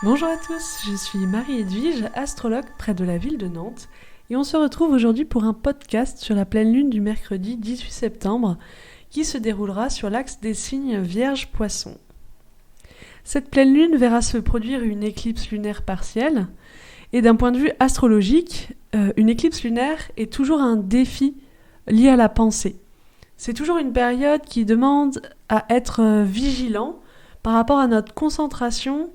Bonjour à tous, je suis Marie-Edwige, astrologue près de la ville de Nantes, et on se retrouve aujourd'hui pour un podcast sur la pleine lune du mercredi 18 septembre qui se déroulera sur l'axe des signes Vierge-Poisson. Cette pleine lune verra se produire une éclipse lunaire partielle, et d'un point de vue astrologique, une éclipse lunaire est toujours un défi lié à la pensée. C'est toujours une période qui demande à être vigilant par rapport à notre concentration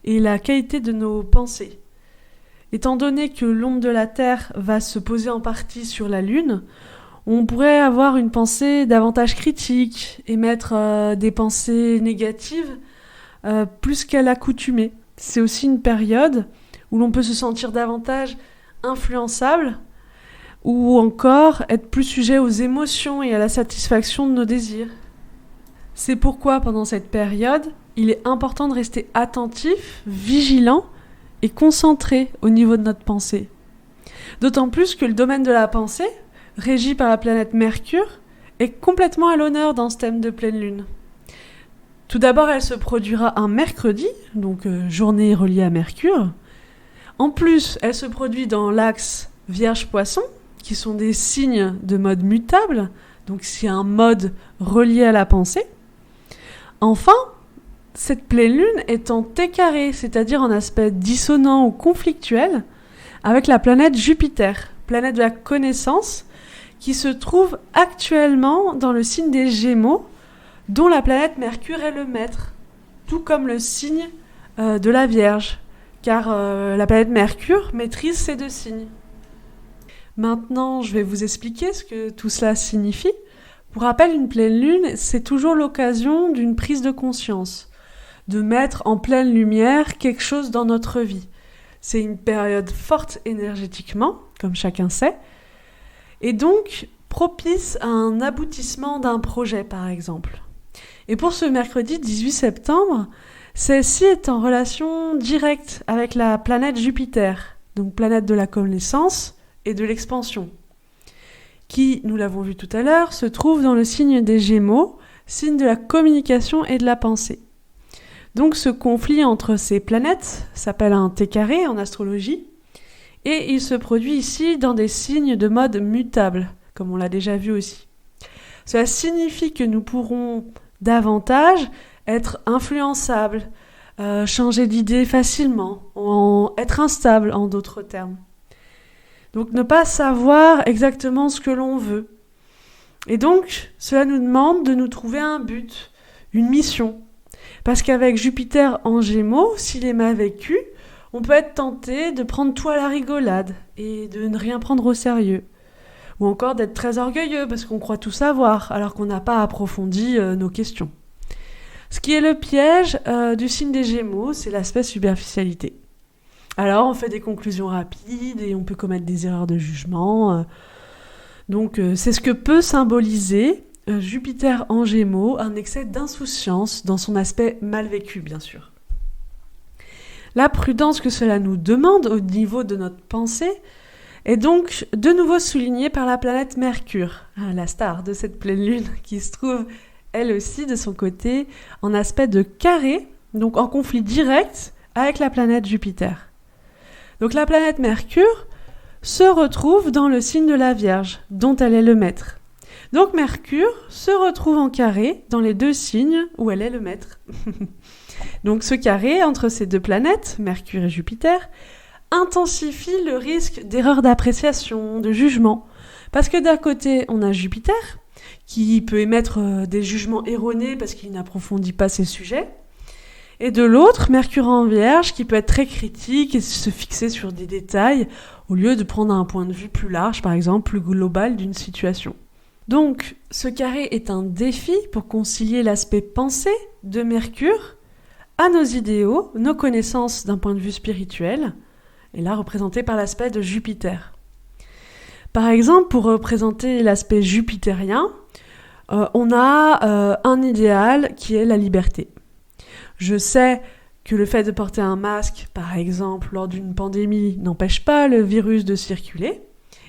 et la qualité de nos pensées. Étant donné que l'onde de la Terre va se poser en partie sur la Lune, on pourrait avoir une pensée davantage critique, émettre des pensées négatives plus qu'à l'accoutumée. C'est aussi une période où l'on peut se sentir davantage influençable ou encore être plus sujet aux émotions et à la satisfaction de nos désirs. C'est pourquoi pendant cette période, il est important de rester attentif, vigilant et concentré au niveau de notre pensée. D'autant plus que le domaine de la pensée, régi par la planète Mercure, est complètement à l'honneur dans ce thème de pleine lune. Tout d'abord, elle se produira un mercredi, donc journée reliée à Mercure. En plus, elle se produit dans l'axe Vierge-Poisson, qui sont des signes de mode mutable, donc c'est un mode relié à la pensée. Enfin, cette pleine lune est en T carré, c'est-à-dire en aspect dissonant ou conflictuel, avec la planète Jupiter, planète de la connaissance, qui se trouve actuellement dans le signe des Gémeaux, dont la planète Mercure est le maître, tout comme le signe de la Vierge, car la planète Mercure maîtrise ces deux signes. Maintenant, je vais vous expliquer ce que tout cela signifie. Pour rappel, une pleine lune, c'est toujours l'occasion d'une prise de conscience, de mettre en pleine lumière quelque chose dans notre vie. C'est une période forte énergétiquement, comme chacun sait, et donc propice à un aboutissement d'un projet, par exemple. Et pour ce mercredi 18 septembre, celle-ci est en relation directe avec la planète Jupiter, donc planète de la connaissance et de l'expansion, qui, nous l'avons vu tout à l'heure, se trouve dans le signe des Gémeaux, signe de la communication et de la pensée. Donc ce conflit entre ces planètes s'appelle un T carré en astrologie, et il se produit ici dans des signes de mode mutable, comme on l'a déjà vu aussi. Cela signifie que nous pourrons davantage être influençables, changer d'idée facilement, être instables en d'autres termes. Donc ne pas savoir exactement ce que l'on veut. Et donc, cela nous demande de nous trouver un but, une mission. Parce qu'avec Jupiter en Gémeaux, s'il est mal vécu, on peut être tenté de prendre tout à la rigolade et de ne rien prendre au sérieux. Ou encore d'être très orgueilleux parce qu'on croit tout savoir alors qu'on n'a pas approfondi nos questions. Ce qui est le piège du signe des Gémeaux, c'est l'aspect superficialité. Alors, on fait des conclusions rapides et on peut commettre des erreurs de jugement. Donc, c'est ce que peut symboliser Jupiter en Gémeaux, un excès d'insouciance dans son aspect mal vécu, bien sûr. La prudence que cela nous demande au niveau de notre pensée est donc de nouveau soulignée par la planète Mercure, la star de cette pleine lune, qui se trouve, elle aussi, de son côté, en aspect de carré, donc en conflit direct avec la planète Jupiter. Donc la planète Mercure se retrouve dans le signe de la Vierge, dont elle est le maître. Donc Mercure se retrouve en carré dans les deux signes où elle est le maître. Donc ce carré entre ces deux planètes, Mercure et Jupiter, intensifie le risque d'erreur d'appréciation, de jugement. Parce que d'un côté, on a Jupiter, qui peut émettre des jugements erronés parce qu'il n'approfondit pas ses sujets, et de l'autre, Mercure en Vierge, qui peut être très critique et se fixer sur des détails, au lieu de prendre un point de vue plus large, par exemple, plus global d'une situation. Donc, ce carré est un défi pour concilier l'aspect pensée de Mercure à nos idéaux, nos connaissances d'un point de vue spirituel, et là représenté par l'aspect de Jupiter. Par exemple, pour représenter l'aspect jupitérien, on a un idéal qui est la liberté. Je sais que le fait de porter un masque, par exemple, lors d'une pandémie, n'empêche pas le virus de circuler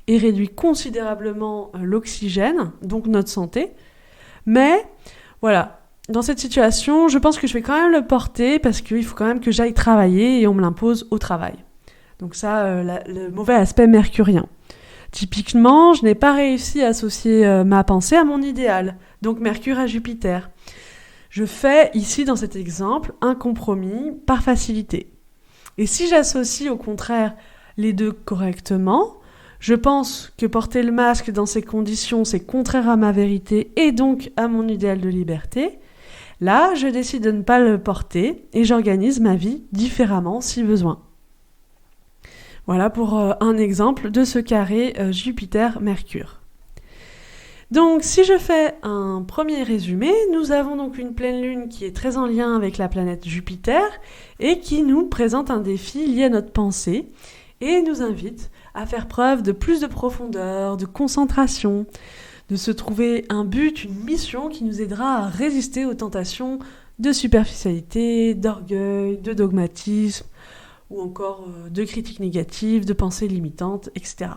et réduit considérablement l'oxygène, donc notre santé. Mais voilà, dans cette situation, je pense que je vais quand même le porter parce qu'il faut quand même que j'aille travailler et on me l'impose au travail. Donc ça, le mauvais aspect mercurien. Typiquement, je n'ai pas réussi à associer ma pensée à mon idéal, donc Mercure à Jupiter. Je fais ici, dans cet exemple, un compromis par facilité. Et si j'associe au contraire les deux correctement, je pense que porter le masque dans ces conditions, c'est contraire à ma vérité et donc à mon idéal de liberté. Là, je décide de ne pas le porter et j'organise ma vie différemment si besoin. Voilà pour un exemple de ce carré Jupiter-Mercure. Donc, si je fais un premier résumé, nous avons donc une pleine lune qui est très en lien avec la planète Jupiter et qui nous présente un défi lié à notre pensée et nous invite à faire preuve de plus de profondeur, de concentration, de se trouver un but, une mission qui nous aidera à résister aux tentations de superficialité, d'orgueil, de dogmatisme, ou encore de critiques négatives, de pensées limitantes, etc.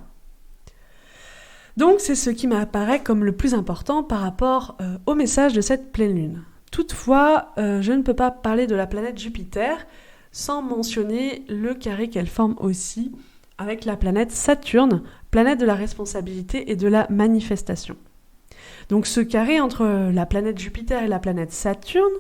Donc c'est ce qui m'apparaît comme le plus important par rapport au message de cette pleine lune. Toutefois, je ne peux pas parler de la planète Jupiter sans mentionner le carré qu'elle forme aussi avec la planète Saturne, planète de la responsabilité et de la manifestation. Donc ce carré entre la planète Jupiter et la planète Saturne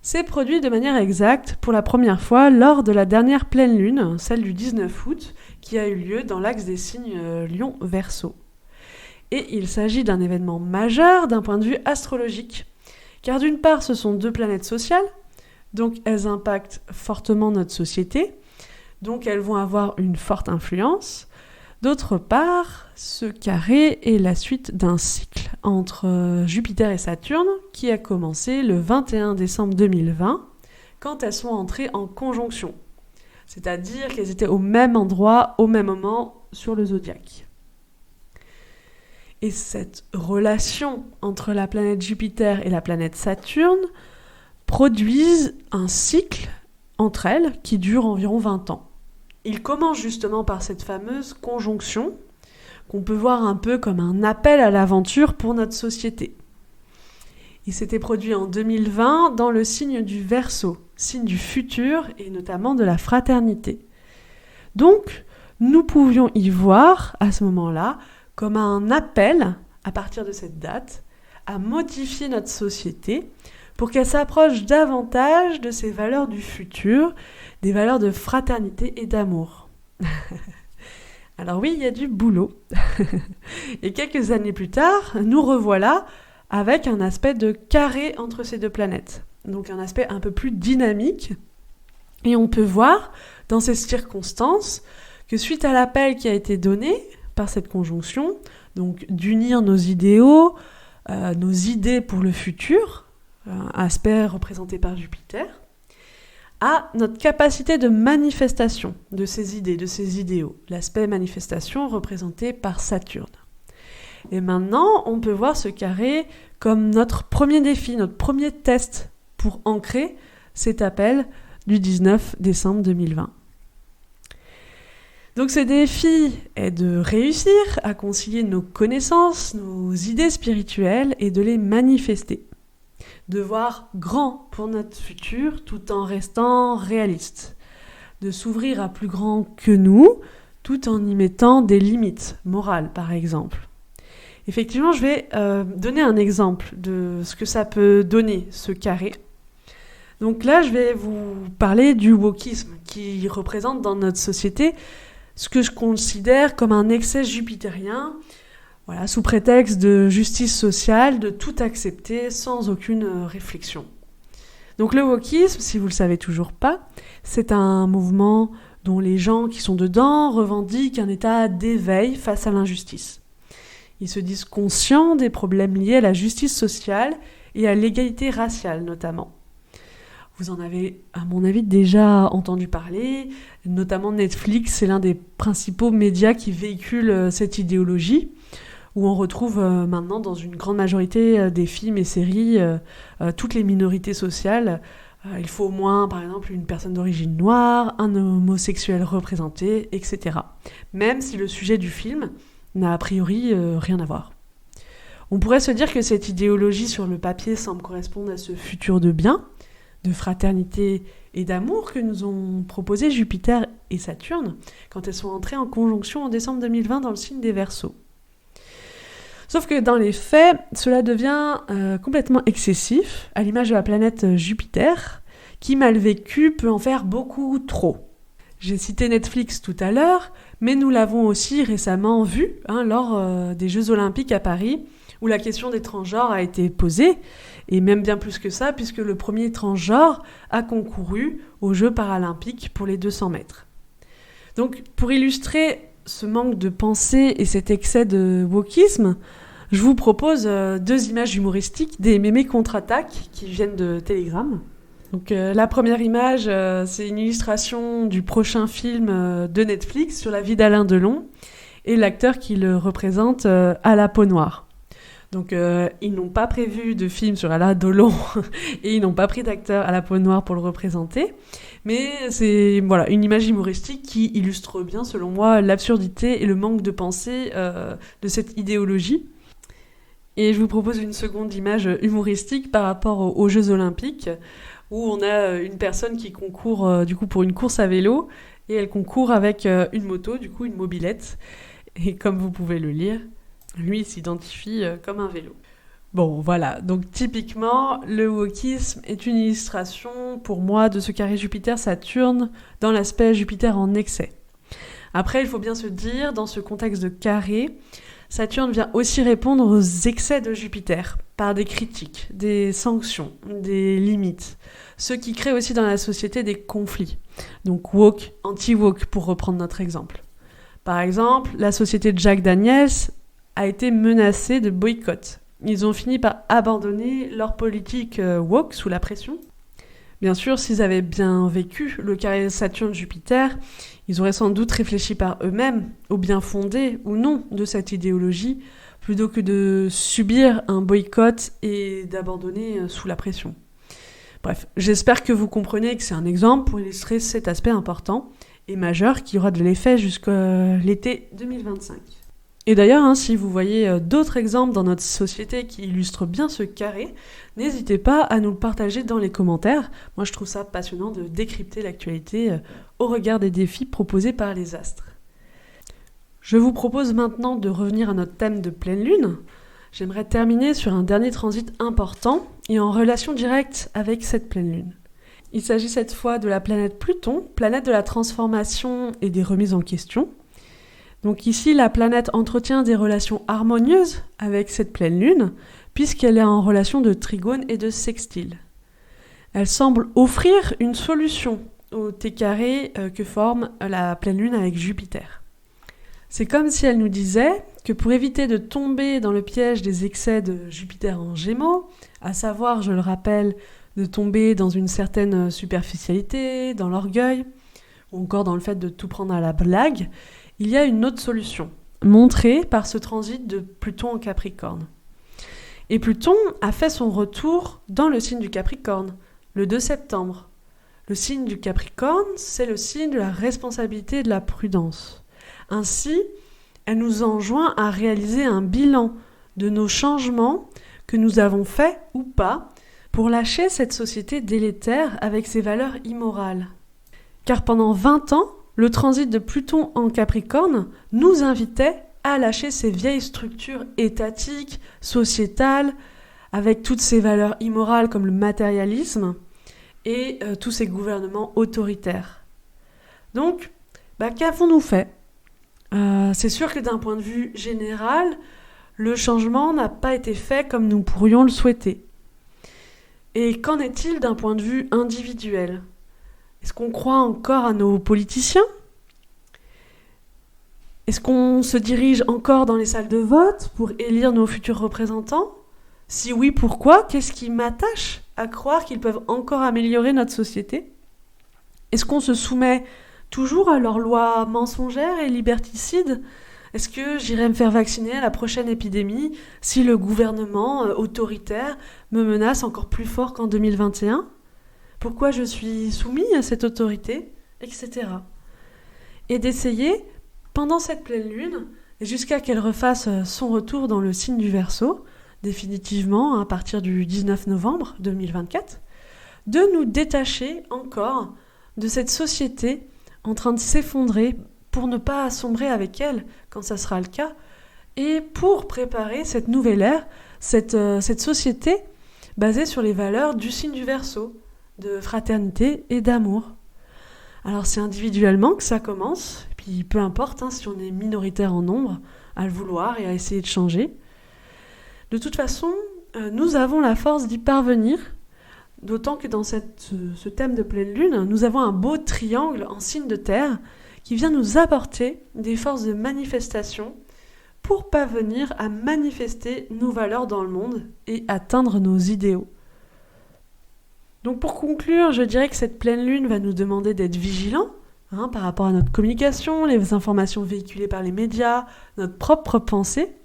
s'est produit de manière exacte pour la première fois lors de la dernière pleine lune, celle du 19 août, qui a eu lieu dans l'axe des signes Lion-Verseau. Et il s'agit d'un événement majeur d'un point de vue astrologique, car d'une part ce sont deux planètes sociales, donc elles impactent fortement notre société, donc elles vont avoir une forte influence. D'autre part, ce carré est la suite d'un cycle entre Jupiter et Saturne qui a commencé le 21 décembre 2020 quand elles sont entrées en conjonction. C'est-à-dire qu'elles étaient au même endroit, au même moment sur le zodiaque. Et cette relation entre la planète Jupiter et la planète Saturne produisent un cycle entre elles qui dure environ 20 ans. Il commence justement par cette fameuse conjonction qu'on peut voir un peu comme un appel à l'aventure pour notre société. Il s'était produit en 2020 dans le signe du Verseau, signe du futur et notamment de la fraternité. Donc, nous pouvions y voir à ce moment-là comme un appel, à partir de cette date, à modifier notre société pour qu'elle s'approche davantage de ces valeurs du futur, des valeurs de fraternité et d'amour. Alors oui, il y a du boulot. Et quelques années plus tard, nous revoilà avec un aspect de carré entre ces deux planètes. Donc un aspect un peu plus dynamique. Et on peut voir, dans ces circonstances, que suite à l'appel qui a été donné par cette conjonction, donc d'unir nos idéaux, nos idées pour le futur, aspect représenté par Jupiter, à notre capacité de manifestation de ces idées, de ces idéaux, l'aspect manifestation représenté par Saturne. Et maintenant, on peut voir ce carré comme notre premier défi, notre premier test pour ancrer cet appel du 19 décembre 2020. Donc ce défi est de réussir à concilier nos connaissances, nos idées spirituelles et de les manifester. De voir grand pour notre futur tout en restant réaliste. De s'ouvrir à plus grand que nous tout en y mettant des limites morales par exemple. Effectivement, je vais donner un exemple de ce que ça peut donner, ce carré. Donc là, je vais vous parler du wokisme qui représente dans notre société ce que je considère comme un excès jupitérien, voilà, sous prétexte de justice sociale, de tout accepter sans aucune réflexion. Donc le wokisme, si vous ne le savez toujours pas, c'est un mouvement dont les gens qui sont dedans revendiquent un état d'éveil face à l'injustice. Ils se disent conscients des problèmes liés à la justice sociale et à l'égalité raciale notamment. Vous en avez, à mon avis, déjà entendu parler, notamment Netflix, c'est l'un des principaux médias qui véhiculent cette idéologie, où on retrouve maintenant dans une grande majorité des films et séries toutes les minorités sociales. Il faut au moins, par exemple, une personne d'origine noire, un homosexuel représenté, etc. Même si le sujet du film n'a a priori rien à voir. On pourrait se dire que cette idéologie sur le papier semble correspondre à ce futur de bien, de fraternité et d'amour que nous ont proposé Jupiter et Saturne quand elles sont entrées en conjonction en décembre 2020 dans le signe des Verseaux. Sauf que dans les faits, cela devient complètement excessif, à l'image de la planète Jupiter, qui mal vécue peut en faire beaucoup trop. J'ai cité Netflix tout à l'heure, mais nous l'avons aussi récemment vu lors des Jeux Olympiques à Paris, où la question des transgenres a été posée, et même bien plus que ça, puisque le premier transgenre a concouru aux Jeux paralympiques pour les 200 mètres. Donc, pour illustrer ce manque de pensée et cet excès de wokisme, je vous propose 2 images humoristiques des mémés contre-attaque qui viennent de Telegram. Donc, la première image, c'est une illustration du prochain film de Netflix sur la vie d'Alain Delon et l'acteur qui le représente à la peau noire. Donc, ils n'ont pas prévu de film sur Alain Delon et ils n'ont pas pris d'acteur à la peau noire pour le représenter. Mais c'est une image humoristique qui illustre bien, selon moi, l'absurdité et le manque de pensée de cette idéologie. Et je vous propose une seconde image humoristique par rapport aux Jeux Olympiques, où on a une personne qui concourt pour une course à vélo, et elle concourt avec une moto, une mobilette. Et comme vous pouvez le lire, lui il s'identifie comme un vélo. Bon, voilà, donc typiquement, le wokisme est une illustration pour moi de ce carré Jupiter-Saturne dans l'aspect Jupiter en excès. Après, il faut bien se dire, dans ce contexte de carré, Saturne vient aussi répondre aux excès de Jupiter, par des critiques, des sanctions, des limites, ce qui crée aussi dans la société des conflits. Donc woke, anti-woke, pour reprendre notre exemple. Par exemple, la société de Jack Daniels a été menacée de boycott. Ils ont fini par abandonner leur politique woke sous la pression. Bien sûr, s'ils avaient bien vécu le carré Saturne-Jupiter, ils auraient sans doute réfléchi par eux-mêmes au bien fondé ou non de cette idéologie, plutôt que de subir un boycott et d'abandonner sous la pression. Bref, j'espère que vous comprenez que c'est un exemple pour illustrer cet aspect important et majeur qui aura de l'effet jusqu'à l'été 2025. Et d'ailleurs, si vous voyez d'autres exemples dans notre société qui illustrent bien ce carré, n'hésitez pas à nous le partager dans les commentaires. Moi, je trouve ça passionnant de décrypter l'actualité au regard des défis proposés par les astres. Je vous propose maintenant de revenir à notre thème de pleine lune. J'aimerais terminer sur un dernier transit important et en relation directe avec cette pleine lune. Il s'agit cette fois de la planète Pluton, planète de la transformation et des remises en question. Donc ici, la planète entretient des relations harmonieuses avec cette pleine lune, puisqu'elle est en relation de trigone et de sextile. Elle semble offrir une solution au T carré que forme la pleine lune avec Jupiter. C'est comme si elle nous disait que pour éviter de tomber dans le piège des excès de Jupiter en Gémeaux, à savoir, je le rappelle, de tomber dans une certaine superficialité, dans l'orgueil, ou encore dans le fait de tout prendre à la blague, il y a une autre solution, montrée par ce transit de Pluton en Capricorne. Et Pluton a fait son retour dans le signe du Capricorne, le 2 septembre. Le signe du Capricorne, c'est le signe de la responsabilité et de la prudence. Ainsi, elle nous enjoint à réaliser un bilan de nos changements que nous avons faits ou pas pour lâcher cette société délétère avec ses valeurs immorales. Car pendant 20 ans, le transit de Pluton en Capricorne nous invitait à lâcher ces vieilles structures étatiques, sociétales, avec toutes ces valeurs immorales comme le matérialisme et tous ces gouvernements autoritaires. Donc, qu'avons-nous fait ? C'est sûr que d'un point de vue général, le changement n'a pas été fait comme nous pourrions le souhaiter. Et qu'en est-il d'un point de vue individuel ? Est-ce qu'on croit encore à nos politiciens ? Est-ce qu'on se dirige encore dans les salles de vote pour élire nos futurs représentants ? Si oui, pourquoi ? Qu'est-ce qui m'attache à croire qu'ils peuvent encore améliorer notre société ? Est-ce qu'on se soumet toujours à leurs lois mensongères et liberticides ? Est-ce que j'irai me faire vacciner à la prochaine épidémie si le gouvernement autoritaire me menace encore plus fort qu'en 2021 ? Pourquoi je suis soumis à cette autorité, etc. Et d'essayer, pendant cette pleine lune, jusqu'à qu'elle refasse son retour dans le signe du Verseau, définitivement à partir du 19 novembre 2024, de nous détacher encore de cette société en train de s'effondrer pour ne pas assombrer avec elle quand ça sera le cas, et pour préparer cette nouvelle ère, cette société basée sur les valeurs du signe du Verseau, de fraternité et d'amour. Alors c'est individuellement que ça commence, puis peu importe si on est minoritaire en nombre à le vouloir et à essayer de changer. De toute façon, nous avons la force d'y parvenir, d'autant que dans ce thème de pleine lune, nous avons un beau triangle en signe de terre qui vient nous apporter des forces de manifestation pour parvenir à manifester nos valeurs dans le monde et atteindre nos idéaux. Donc pour conclure, je dirais que cette pleine lune va nous demander d'être vigilants par rapport à notre communication, les informations véhiculées par les médias, notre propre pensée,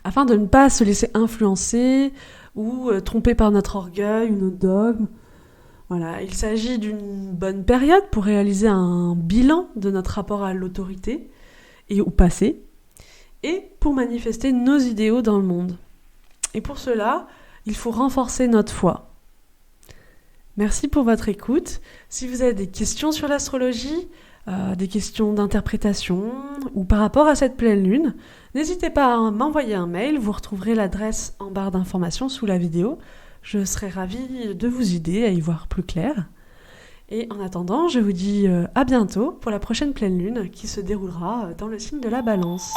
afin de ne pas se laisser influencer ou tromper par notre orgueil ou nos dogmes. Voilà, il s'agit d'une bonne période pour réaliser un bilan de notre rapport à l'autorité et au passé, et pour manifester nos idéaux dans le monde. Et pour cela, il faut renforcer notre foi. Merci pour votre écoute. Si vous avez des questions sur l'astrologie, des questions d'interprétation ou par rapport à cette pleine lune, n'hésitez pas à m'envoyer un mail. Vous retrouverez l'adresse en barre d'informations sous la vidéo. Je serai ravie de vous aider à y voir plus clair. Et en attendant, je vous dis à bientôt pour la prochaine pleine lune qui se déroulera dans le signe de la Balance.